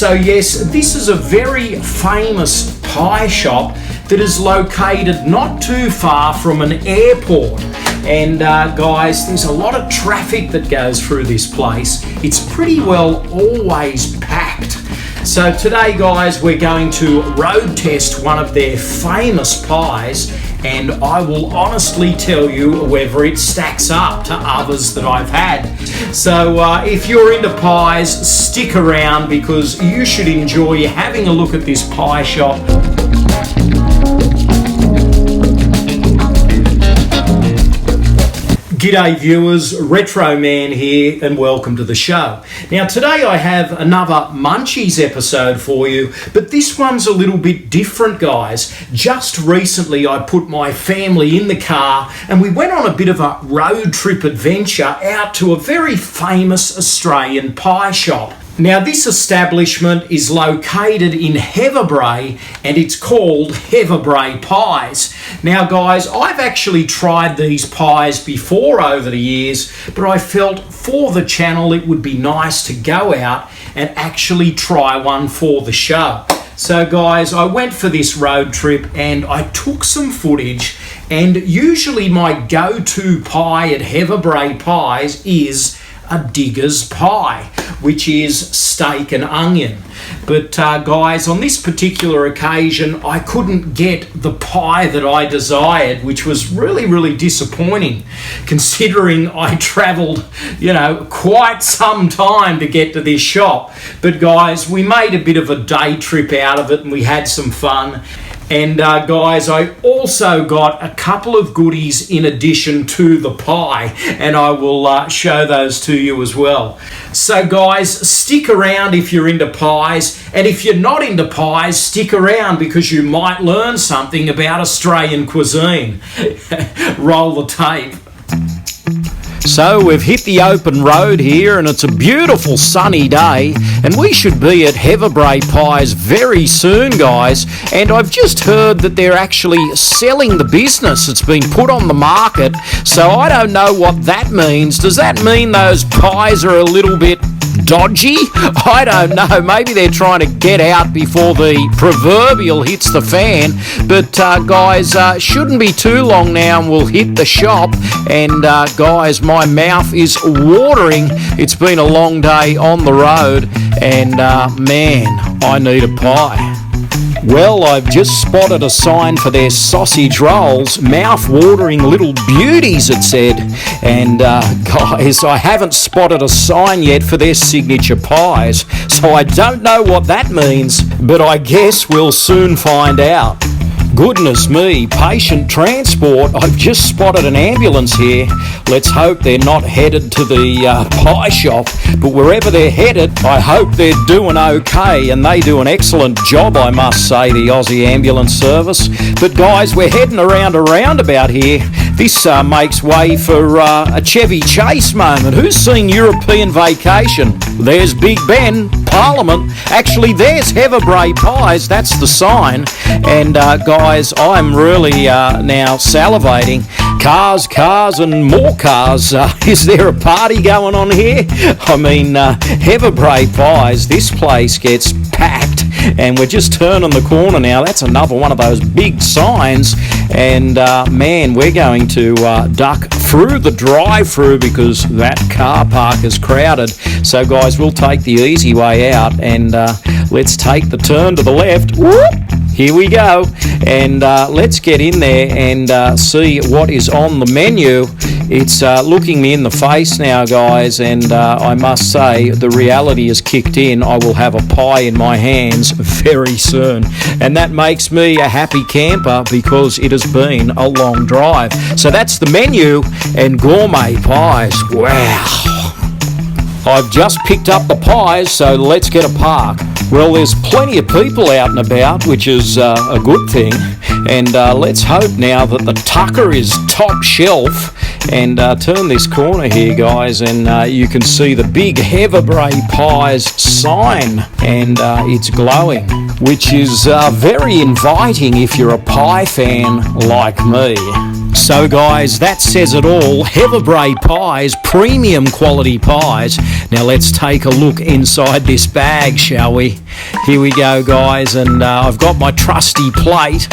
So yes, this is a very famous pie shop that is located not too far from an airport. And guys, there's a lot of traffic that goes through this place. It's pretty well always packed. So today, guys, we're going to road test one of their famous pies, and I will honestly tell you whether it stacks up to others that I've had. So if you're into pies, stick around because you should enjoy having a look at this pie shop. G'day viewers, Retro Man here and welcome to the show. Now today I have another Munchies episode for you, but this one's a little bit different, guys. Just recently I put my family in the car and we went on a bit of a road trip adventure out to a very famous Australian pie shop. Now this establishment is located in Heatherbrae and it's called Heatherbrae Pies. Now guys, I've actually tried these pies before over the years, but I felt for the channel it would be nice to go out and actually try one for the show. So guys, I went for this road trip and I took some footage, and usually my go-to pie at Heatherbrae Pies is a digger's pie, which is steak and onion. But guys, on this particular occasion, I couldn't get the pie that I desired, which was really disappointing, considering I travelled, quite some time to get to this shop. But guys, we made a bit of a day trip out of it and we had some fun. And guys, I also got a couple of goodies in addition to the pie, and I will show those to you as well. So guys, stick around if you're into pies, and if you're not into pies, stick around because you might learn something about Australian cuisine. Roll the tape. So we've hit the open road here and it's a beautiful sunny day, and we should be at Heatherbrae Pies very soon, guys. And I've just heard that they're actually selling the business. It's been put on the market, so I don't know what that means. Does that mean those pies are a little bit dodgy? I don't know. Maybe they're trying to get out before the proverbial hits the fan. But guys, shouldn't be too long now and we'll hit the shop. And guys, my mouth is watering. It's been a long day on the road, and man, I need a pie. Well, I've just spotted a sign for their sausage rolls, mouth-watering little beauties, it said. And guys, I haven't spotted a sign yet for their signature pies, so I don't know what that means, but I guess we'll soon find out. Goodness me, patient transport. I've just spotted an ambulance here. Let's hope they're not headed to the pie shop, but wherever they're headed, I hope they're doing okay, and they do an excellent job, I must say, the Aussie Ambulance Service. But guys, we're heading around a roundabout here. This makes way for a Chevy Chase moment. Who's seen European Vacation? There's Big Ben, Parliament. Actually, there's Heatherbrae Pies. That's the sign. And guys, I'm really now salivating. Cars, and more cars. Is there a party going on here? I mean, Heatherbrae Pies, this place gets packed, and we're just turning the corner now. That's another one of those big signs, and man, we're going to duck through the drive-through because that car park is crowded. So guys, we'll take the easy way out, and let's take the turn to the left. Whoop! Here we go, and let's get in there and see what is on the menu. It's looking me in the face now, guys, and I must say the reality has kicked in. I will have a pie in my hands very soon, and that makes me a happy camper because it has been a long drive. So that's the menu, and gourmet pies. Wow. I've just picked up the pies, so let's get a park. Well, there's plenty of people out and about, which is a good thing. And let's hope now that the tucker is top shelf. And turn this corner here, guys, and you can see the big Heatherbrae Pies sign. And it's glowing, which is very inviting if you're a pie fan like me. So guys, that says it all. Heather pies, premium quality pies. Now let's take a look inside this bag, shall we? Here we go, guys, and I've got my trusty plate.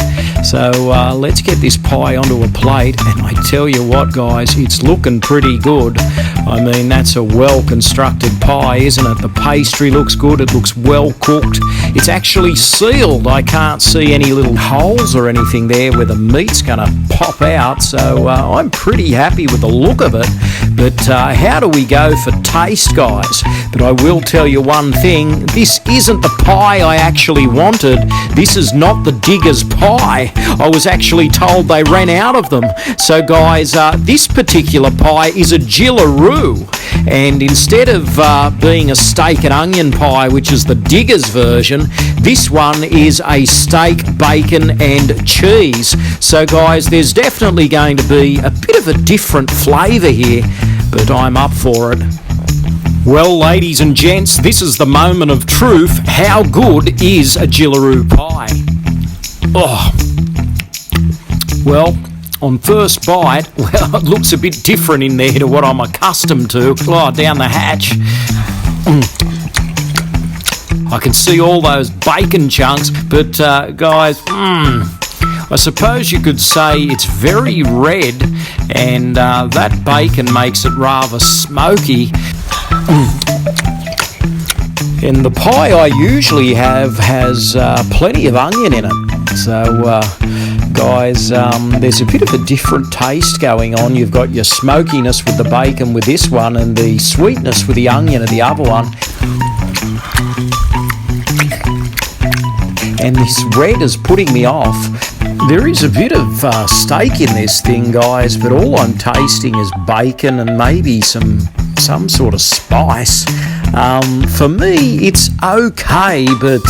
So let's get this pie onto a plate, and I tell you what, guys, it's looking pretty good. I mean, that's a well-constructed pie, isn't it? The pastry looks good, it looks well cooked. It's actually sealed. I can't see any little holes or anything there where the meat's going to pop out, so I'm pretty happy with the look of it. But how do we go for taste, guys? But I will tell you one thing, this isn't the pie I actually wanted. This is not the Digger's pie. I was actually told they ran out of them. So guys, this particular pie is a Gillaroo, and instead of being a steak and onion pie, which is the Digger's version, this one is a steak, bacon and cheese. So guys, there's definitely going to be a bit of a different flavour here, but I'm up for it. Well, ladies and gents, this is the moment of truth. How good is a Gillaroo pie? Oh, well, on first bite, well, it looks a bit different in there to what I'm accustomed to. Oh, down the hatch. I can see all those bacon chunks, but guys, I suppose you could say it's very red, and that bacon makes it rather smoky. And the pie I usually have has plenty of onion in it. So, guys, there's a bit of a different taste going on. You've got your smokiness with the bacon with this one, and the sweetness with the onion of the other one. And this red is putting me off. There is a bit of steak in this thing, guys, but all I'm tasting is bacon and maybe some sort of spice. For me, it's okay, but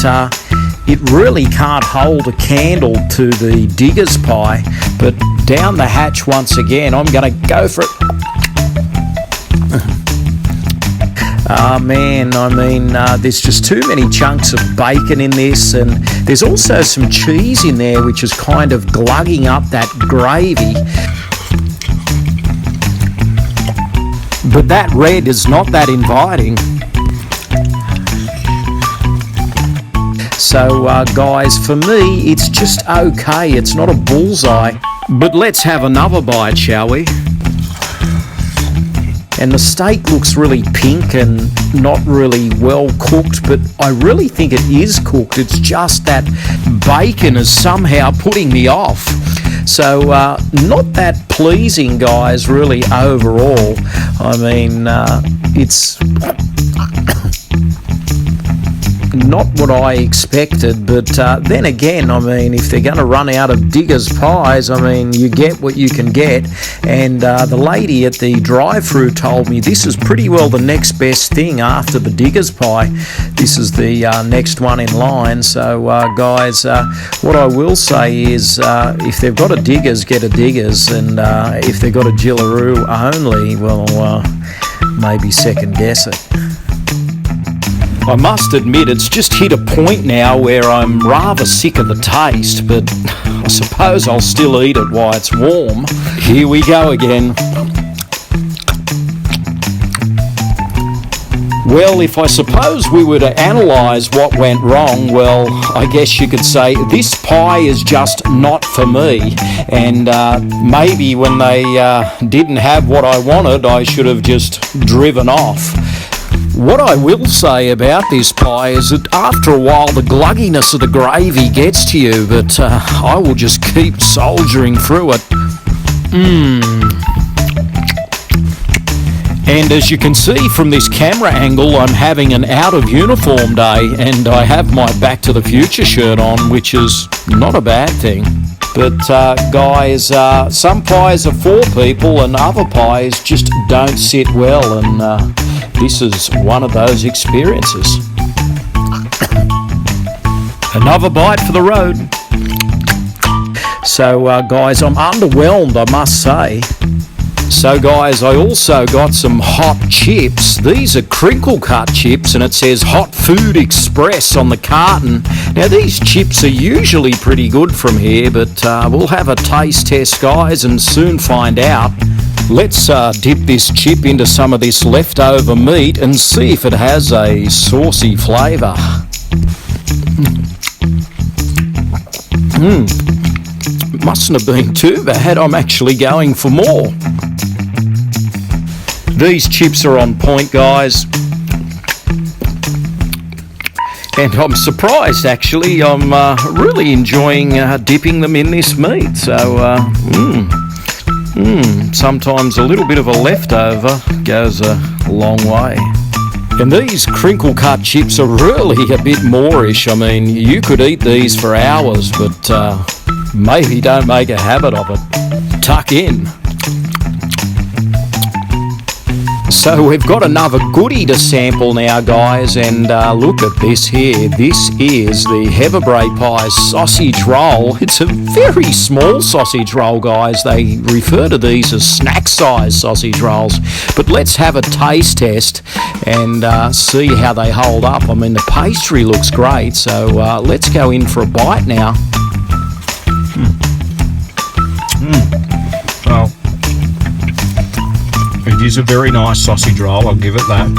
it really can't hold a candle to the Digger's pie. But down the hatch once again, I'm going to go for it. Man, I mean, there's just too many chunks of bacon in this, and there's also some cheese in there which is kind of glugging up that gravy. But that red is not that inviting. So, guys, for me, it's just okay. It's not a bullseye. But let's have another bite, shall we? And the steak looks really pink and not really well cooked, but I really think it is cooked. It's just that bacon is somehow putting me off. So not that pleasing, guys, really, overall. I mean, it's not what I expected, but then again, I mean, if they're going to run out of Digger's pies, I mean, you get what you can get. And the lady at the drive-thru told me this is pretty well the next best thing after the Digger's pie. This is the next one in line. So, guys, what I will say is if they've got a Digger's, get a Digger's, and if they've got a Gillaroo only, well, maybe second guess it. I must admit, it's just hit a point now where I'm rather sick of the taste, but I suppose I'll still eat it while it's warm. Here we go again. Well, if I suppose we were to analyse what went wrong, well, I guess you could say this pie is just not for me. And maybe when they didn't have what I wanted, I should have just driven off. What I will say about this pie is that after a while the glugginess of the gravy gets to you, but I will just keep soldiering through it. And as you can see from this camera angle, I'm having an out of uniform day, and I have my Back to the Future shirt on, which is not a bad thing. But guys, some pies are for people and other pies just don't sit well, and this is one of those experiences. Another bite for the road. So guys, I'm underwhelmed, I must say. So guys, I also got some hot chips. These are crinkle cut chips and it says Hot Food Express on the carton. Now these chips are usually pretty good from here, but we'll have a taste test, guys, and soon find out. Let's dip this chip into some of this leftover meat and see if it has a saucy flavour. Mustn't have been too bad. I'm actually going for more. These chips are on point, guys. And I'm surprised, actually. I'm really enjoying dipping them in this meat. So, sometimes a little bit of a leftover goes a long way. And these crinkle cut chips are really a bit moreish. I mean, you could eat these for hours, but maybe don't make a habit of it. Tuck in. So we've got another goodie to sample now, guys, and look at this here. This is the Heverbray Pie sausage roll. It's a very small sausage roll, guys. They refer to these as snack-size sausage rolls. But let's have a taste test and see how they hold up. I mean, the pastry looks great, so let's go in for a bite now. Well, it is a very nice sausage roll, I'll give it that.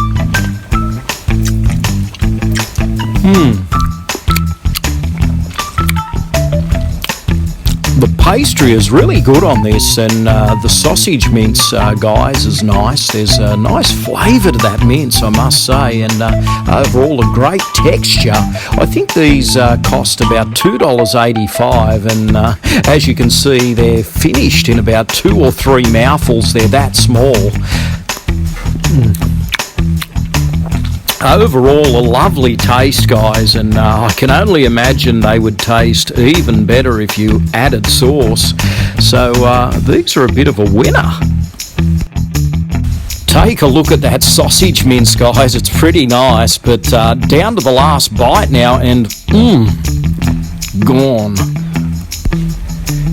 The pastry is really good on this, and the sausage mince, guys, is nice. There's a nice flavour to that mince, I must say, and overall a great texture. I think these cost about $2.85, and as you can see, they're finished in about 2 or 3 mouthfuls. They're that small. Overall, a lovely taste, guys, and I can only imagine they would taste even better if you added sauce. So these are a bit of a winner. Take a look at that sausage mince, guys. It's pretty nice, but down to the last bite now, and gone.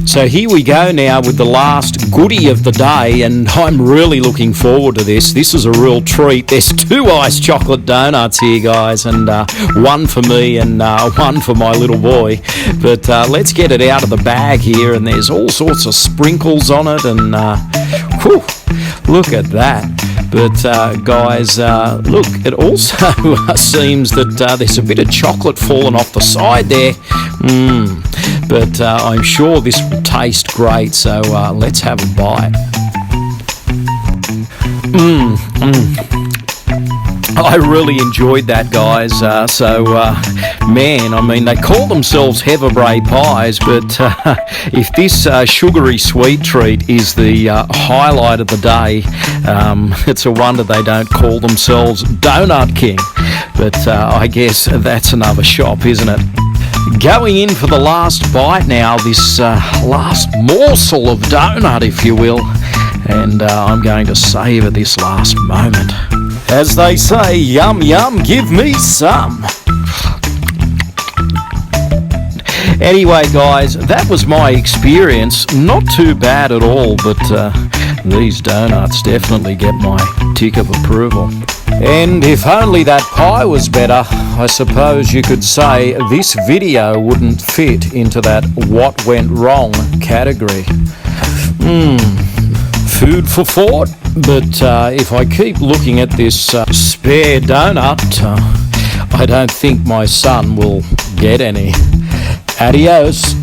So here we go now with the last goodie of the day, and I'm really looking forward to this. This is a real treat. There's 2 iced chocolate donuts here, guys, and one for me and one for my little boy. But let's get it out of the bag here, and there's all sorts of sprinkles on it, and whew, look at that. But guys, look, it also seems that there's a bit of chocolate falling off the side there. But I'm sure this will taste great, so let's have a bite. I really enjoyed that, guys. Man, I mean, they call themselves Heverbray pies, but if this sugary sweet treat is the highlight of the day, it's a wonder they don't call themselves Donut King. But I guess that's another shop, isn't it? Going in for the last bite now, this last morsel of donut, if you will, and I'm going to savour this last moment. As they say, yum yum, give me some. Anyway, guys, that was my experience. Not too bad at all, but these donuts definitely get my tick of approval. And if only that pie was better, I suppose you could say this video wouldn't fit into that what went wrong category. Food for thought, but if I keep looking at this spare donut, I don't think my son will get any. Adios.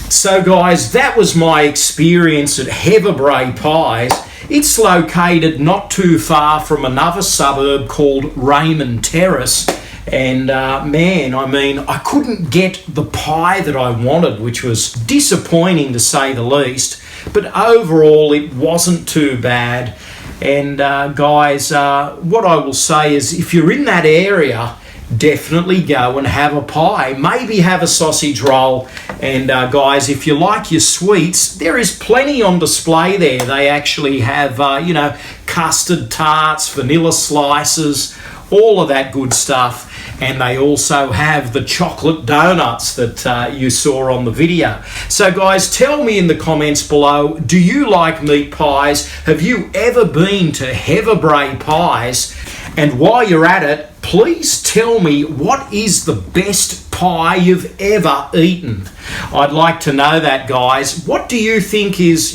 So guys, that was my experience at Heverbray Pies. It's located not too far from another suburb called Raymond Terrace. And man, I mean, I couldn't get the pie that I wanted, which was disappointing to say the least. But overall, it wasn't too bad. And guys, what I will say is if you're in that area, definitely go and have a pie. Maybe have a sausage roll. And guys, if you like your sweets, there is plenty on display there. They actually have, you know, custard tarts, vanilla slices, all of that good stuff. and they also have the chocolate donuts that you saw on the video. So guys, tell me in the comments below, do you like meat pies? Have you ever been to Heverbray Pies? And while you're at it, please tell me, what is the best pie you've ever eaten? I'd like to know that, guys. What do you think is,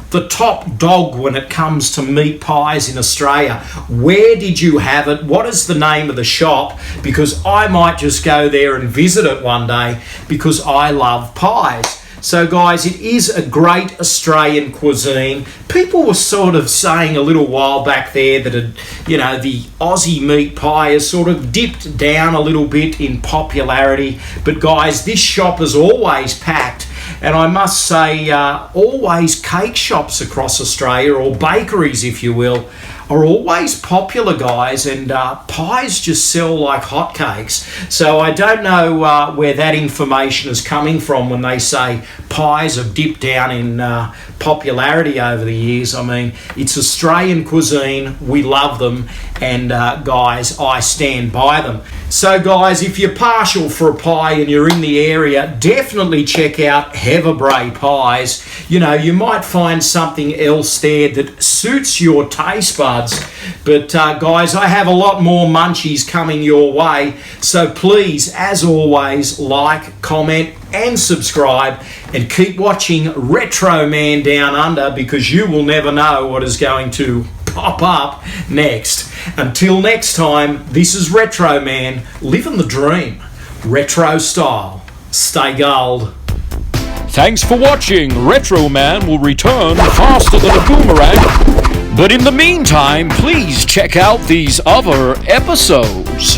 the top dog when it comes to meat pies in Australia? Where did you have it? What is the name of the shop? Because I might just go there and visit it one day because I love pies. So guys, it is a great Australian cuisine. People were sort of saying a little while back there that, the Aussie meat pie has sort of dipped down a little bit in popularity. But guys, this shop is always packed. And I must say, always cake shops across Australia, or bakeries, if you will, are always popular, guys, and pies just sell like hotcakes. So I don't know where that information is coming from when they say pies have dipped down in popularity over the years. I mean, it's Australian cuisine. We love them, and guys, I stand by them. So guys, if you're partial for a pie and you're in the area, definitely check out Heverbray Pies. You might find something else there that suits your taste buds. But guys, I have a lot more munchies coming your way. So please, as always, like, comment and subscribe, and keep watching Retro Man Down Under, because you will never know what is going to pop up next. Until next time, this is Retro Man, living the dream, retro style. Stay gold. Thanks for watching. Retro Man will return faster than a boomerang. But in the meantime, please check out these other episodes.